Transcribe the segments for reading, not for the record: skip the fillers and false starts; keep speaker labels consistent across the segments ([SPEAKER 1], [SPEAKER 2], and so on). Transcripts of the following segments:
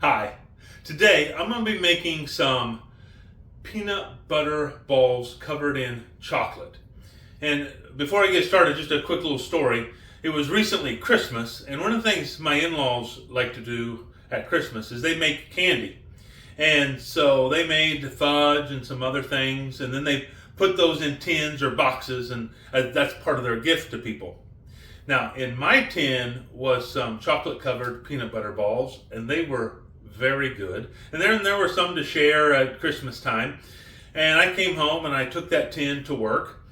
[SPEAKER 1] Hi, today I'm going to be making some peanut butter balls covered in chocolate. And before I get started, just a quick little story. It was recently Christmas, and one of the things my in-laws like to do at Christmas is they make candy. And so they made fudge and some other things, and then they put those in tins or boxes, and that's part of their gift to people. Now, in my tin was some chocolate-covered peanut butter balls, and they were very good. And then there were some to share at Christmas time. And I came home and I took that tin to work.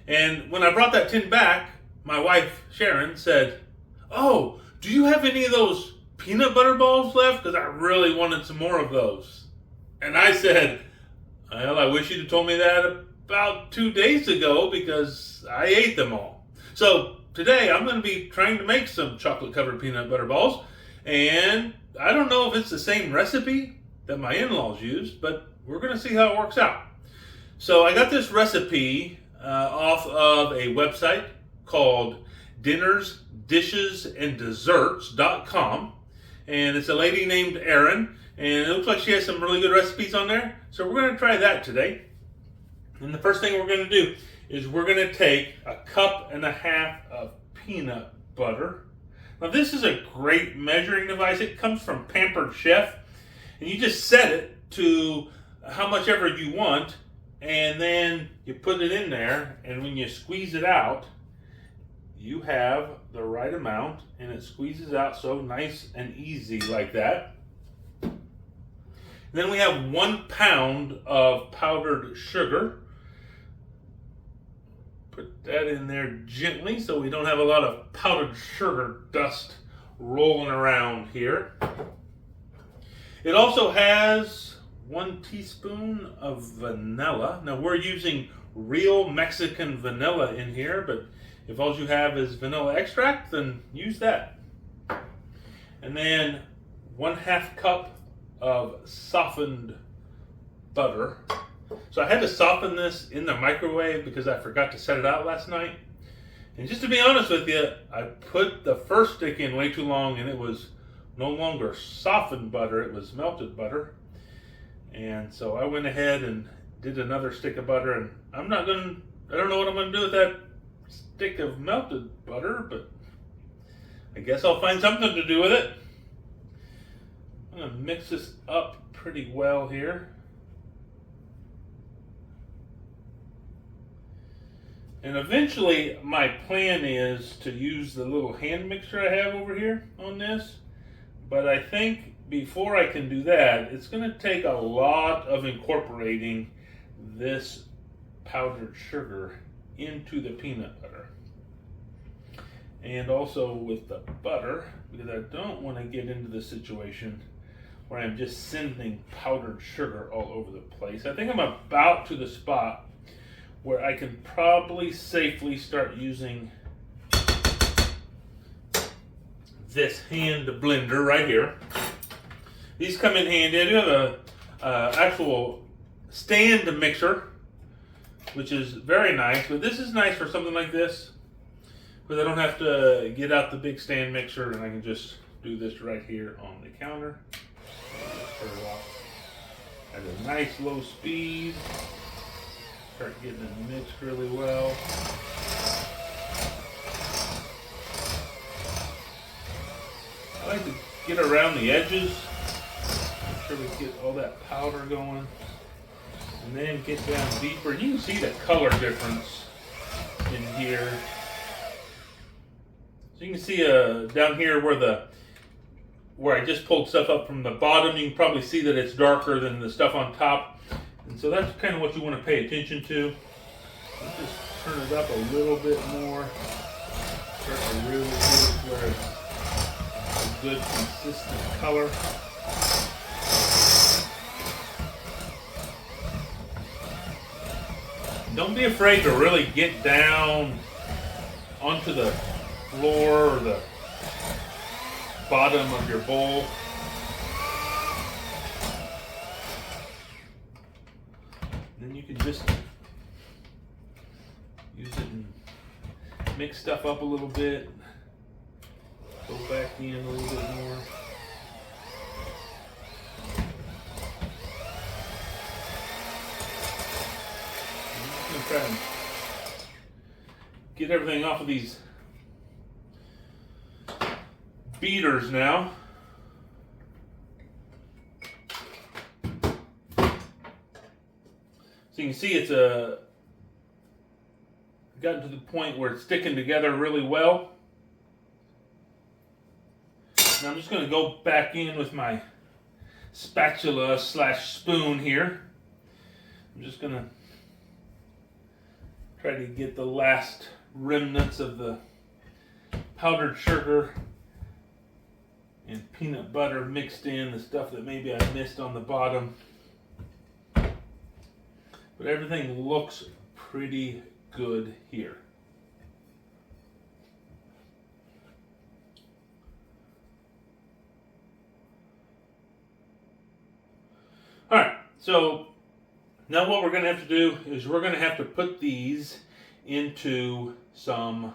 [SPEAKER 1] And when I brought that tin back, my wife, Sharon, said, "Oh, do you have any of those peanut butter balls left? Because I really wanted some more of those." And I said, "Well, I wish you'd have told me that about 2 days ago because I ate them all." So today I'm going to be trying to make some chocolate-covered peanut butter balls. And I don't know if it's the same recipe that my in-laws used, but we're going to see how it works out. So I got this recipe off of a website called dinnersdishesanddeserts.com, and it's a lady named Erin, and it looks like she has some really good recipes on there. So we're going to try that today. And the first thing we're going to do is we're going to take 1.5 cups of peanut butter. Now this is a great measuring device. It comes from Pampered Chef, and you just set it to how much ever you want, and then you put it in there, and when you squeeze it out, you have the right amount, and it squeezes out so nice and easy like that. And then we have 1 pound of powdered sugar. Put that in there gently so we don't have a lot of powdered sugar dust rolling around here. It also has 1 teaspoon of vanilla. Now we're using real Mexican vanilla in here, but if all you have is vanilla extract, then use that. And then 1/2 cup of softened butter. So I had to soften this in the microwave because I forgot to set it out last night. And just to be honest with you, I put the first stick in way too long, and it was no longer softened butter, it was melted butter. And so I went ahead and did another stick of butter, and I don't know what I'm going to do with that stick of melted butter, but I guess I'll find something to do with it. I'm going to mix this up pretty well here. And eventually my plan is to use the little hand mixer I have over here on this. But I think before I can do that, it's going to take a lot of incorporating this powdered sugar into the peanut butter. And also with the butter, because I don't want to get into the situation where I'm just sending powdered sugar all over the place. I think I'm about to the spot where I can probably safely start using this hand blender right here. These come in handy. I do have a actual stand mixer, which is very nice, but this is nice for something like this, because I don't have to get out the big stand mixer, and I can just do this right here on the counter. Turn it off at a nice low speed. Start getting it mixed really well. I like to get around the edges, make sure we get all that powder going, and then get down deeper. You can see the color difference in here. So you can see down here where I just pulled stuff up from the bottom, you can probably see that it's darker than the stuff on top. And so that's kind of what you want to pay attention to. Let's just turn it up a little bit more. Start to really get it where it's a good consistent color. Don't be afraid to really get down onto the floor or the bottom of your bowl. Then you can just use it and mix stuff up a little bit. Go back in a little bit more. get everything off of these beaters now. So you can see it's gotten to the point where it's sticking together really well. Now I'm just going to go back in with my spatula / spoon here. I'm just going to try to get the last remnants of the powdered sugar and peanut butter mixed in, the stuff that maybe I missed on the bottom. But everything looks pretty good here. Alright, so now what we're going to have to do is we're going to have to put these into some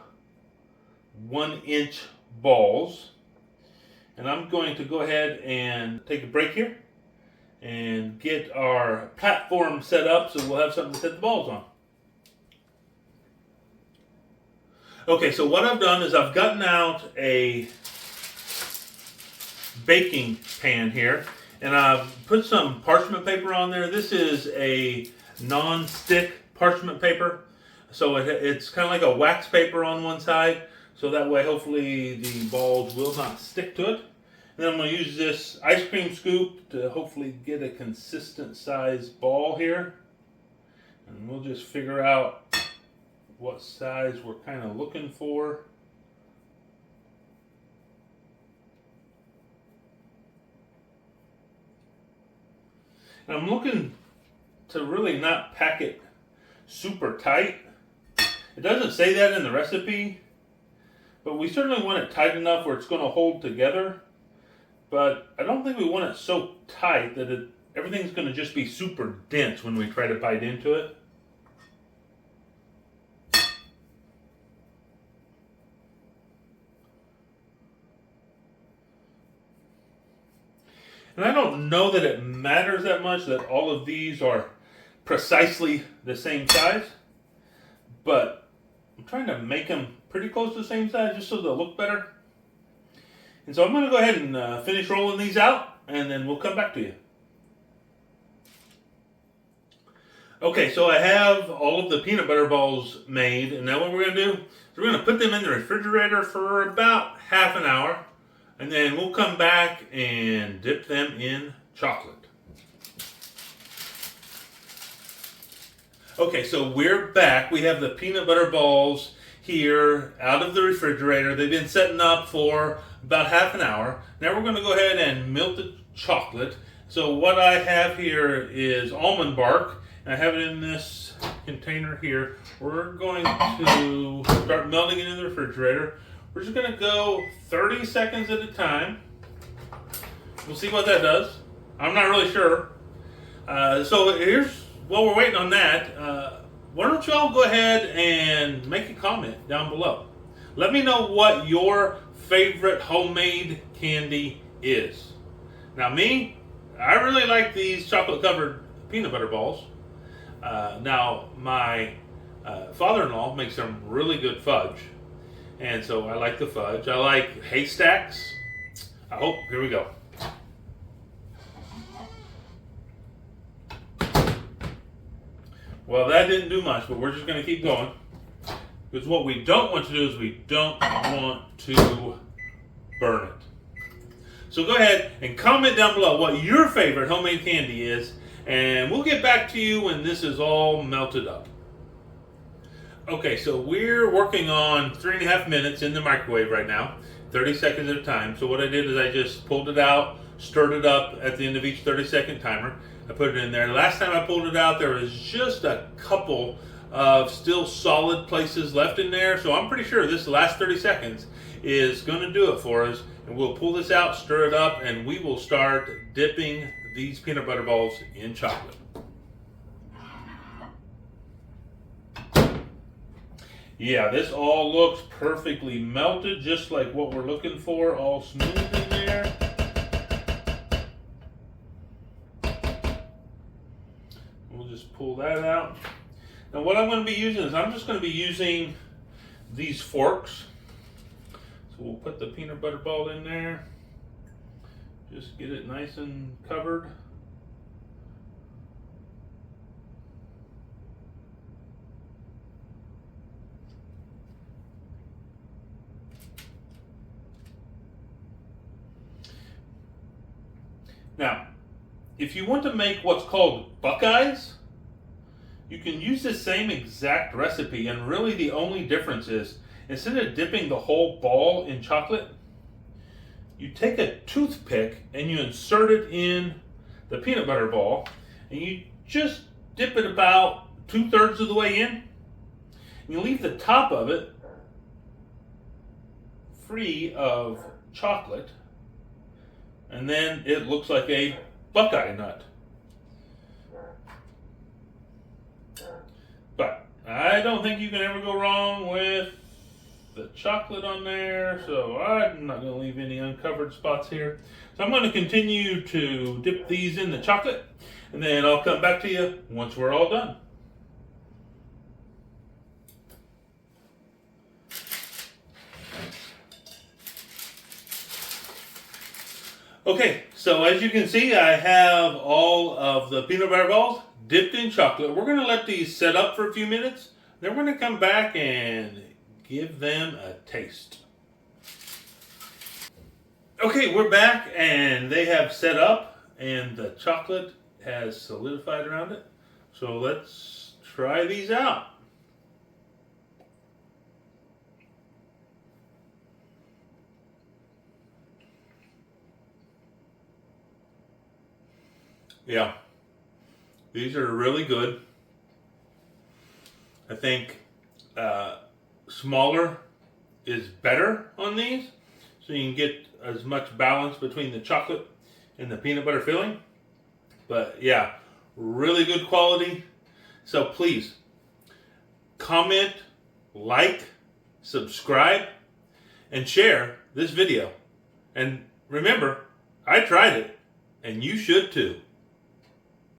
[SPEAKER 1] 1-inch balls. And I'm going to go ahead and take a break here and get our platform set up so we'll have something to set the balls on. Okay, so what I've done is I've gotten out a baking pan here and I've put some parchment paper on there. This is a non-stick parchment paper, so it's kind of like a wax paper on one side, so that way hopefully the balls will not stick to it. And then I'm going to use this ice cream scoop to hopefully get a consistent size ball here. And we'll just figure out what size we're kind of looking for. And I'm looking to really not pack it super tight. It doesn't say that in the recipe, but we certainly want it tight enough where it's going to hold together. But I don't think we want it so tight that everything's going to just be super dense when we try to bite into it. And I don't know that it matters that much that all of these are precisely the same size, but I'm trying to make them pretty close to the same size just so they'll look better. And so I'm going to go ahead and finish rolling these out, and then we'll come back to you. Okay, so I have all of the peanut butter balls made, and now what we're going to do is we're going to put them in the refrigerator for about half an hour, and then we'll come back and dip them in chocolate. Okay, so we're back. We have the peanut butter balls here out of the refrigerator. They've been setting up for about half an hour. Now we're going to go ahead and melt the chocolate. So what I have here is almond bark, and I have it in this container here. We're going to start melting it in the refrigerator. We're just going to go 30 seconds at a time. We'll see what that does. I'm not really sure. So here's, while we're waiting on that, why don't you all go ahead and make a comment down below. Let me know what your favorite homemade candy is. Now me, I really like these chocolate covered peanut butter balls. Now my father-in-law makes some really good fudge, and so I like the fudge. I like haystacks. Here we go. Well, that didn't do much, but we're just going to keep going. Because what we don't want to do is we don't want to burn it. So go ahead and comment down below what your favorite homemade candy is, and we'll get back to you when this is all melted up. Okay, so we're working on 3.5 minutes in the microwave right now, 30 seconds at a time. So what I did is I just pulled it out, stirred it up at the end of each 30-second timer. I put it in there. Last time I pulled it out, there was just a couple of still solid places left in there. So I'm pretty sure this last 30 seconds is going to do it for us. And we'll pull this out, stir it up, and we will start dipping these peanut butter balls in chocolate. Yeah, this all looks perfectly melted, just like what we're looking for, all smooth in there. We'll just pull that out. Now what I'm going to be using is I'm just going to be using these forks. So we'll put the peanut butter ball in there. Just get it nice and covered. Now, if you want to make what's called Buckeyes, you can use the same exact recipe, and really the only difference is instead of dipping the whole ball in chocolate, you take a toothpick and you insert it in the peanut butter ball, and you just dip it about 2/3 of the way in, and you leave the top of it free of chocolate, and then it looks like a Buckeye nut. But I don't think you can ever go wrong with the chocolate on there, so I'm not going to leave any uncovered spots here. So I'm going to continue to dip these in the chocolate, and then I'll come back to you once we're all done. Okay, so as you can see, I have all of the peanut butter balls dipped in chocolate. We're going to let these set up for a few minutes. Then we're going to come back and give them a taste. Okay, we're back and they have set up and the chocolate has solidified around it. So let's try these out. Yeah, these are really good. I think smaller is better on these, so you can get as much balance between the chocolate and the peanut butter filling. But yeah, really good quality. So please comment, like, subscribe, and share this video. And remember, I tried it, and you should too.